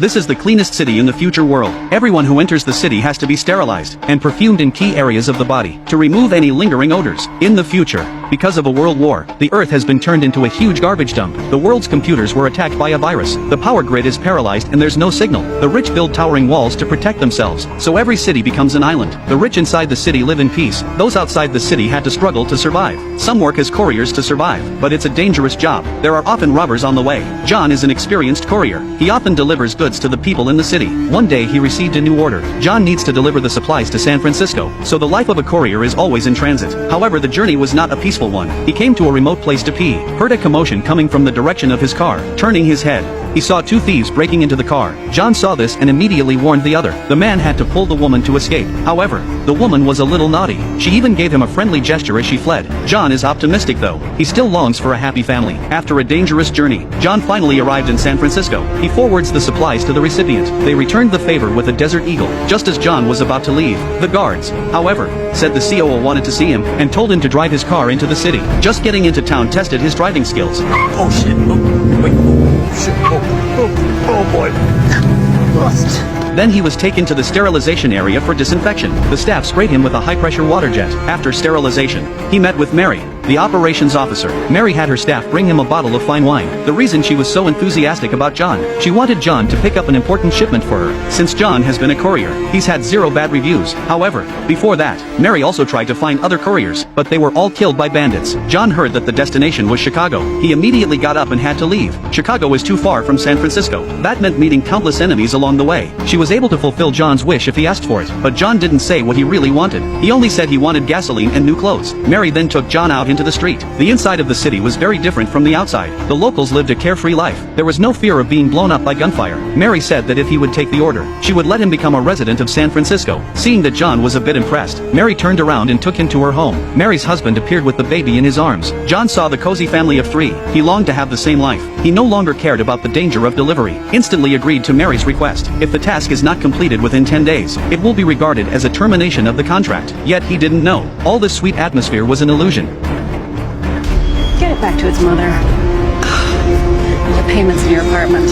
This is the cleanest city in the future world. Everyone who enters the city has to be sterilized and perfumed in key areas of the body to remove any lingering odors. In the future, because of a world war, the Earth has been turned into a huge garbage dump. The world's computers were attacked by a virus. The power grid is paralyzed and there's no signal. The rich build towering walls to protect themselves, so every city becomes an island. The rich inside the city live in peace. Those outside the city had to struggle to survive. Some work as couriers to survive, but it's a dangerous job. There are often robbers on the way. John is an experienced courier. He often delivers goods to the people in the city. One day he received a new order. John needs to deliver the supplies to San Francisco, so the life of a courier is always in transit. However, the journey was not a peaceful one. He came to a remote place to pee, heard a commotion coming from the direction of his car. Turning his head, he saw two thieves breaking into the car. John saw this and immediately warned the other. The man had to pull the woman to escape. However, the woman was a little naughty. She even gave him a friendly gesture as she fled. John is optimistic though. He still longs for a happy family. After a dangerous journey, John finally arrived in San Francisco. He forwards the supplies to the recipient. They returned the favor with a desert eagle. Just as John was about to leave, the guards, however, said the COO wanted to see him and told him to drive his car into the city. Just getting into town tested his driving skills. Oh shit. Oh, wait. Oh shit. Oh boy. Lost. Then he was taken to the sterilization area for disinfection. The staff sprayed him with a high-pressure water jet. After sterilization, he met with Mary, the operations officer. Mary had her staff bring him a bottle of fine wine. The reason she was so enthusiastic about John, she wanted John to pick up an important shipment for her. Since John has been a courier, he's had 0 bad reviews. However, before that, Mary also tried to find other couriers, but they were all killed by bandits. John heard that the destination was Chicago. He immediately got up and had to leave. Chicago is too far from San Francisco. That meant meeting countless enemies along the way. She was able to fulfill John's wish if he asked for it, but John didn't say what he really wanted. He only said he wanted gasoline and new clothes. Mary then took John out into the street. The inside of the city was very different from the outside. The locals lived a carefree life. There was no fear of being blown up by gunfire. Mary said that if he would take the order, she would let him become a resident of San Francisco. Seeing that John was a bit impressed, Mary turned around and took him to her home. Mary's husband appeared with the baby in his arms. John saw the cozy family of 3. He longed to have the same life. He no longer cared about the danger of delivery. Instantly agreed to Mary's request. If the task is not completed within 10 days, it will be regarded as a termination of the contract. Yet he didn't know. All this sweet atmosphere was an illusion. Get it back to its mother. And the payments in your apartment.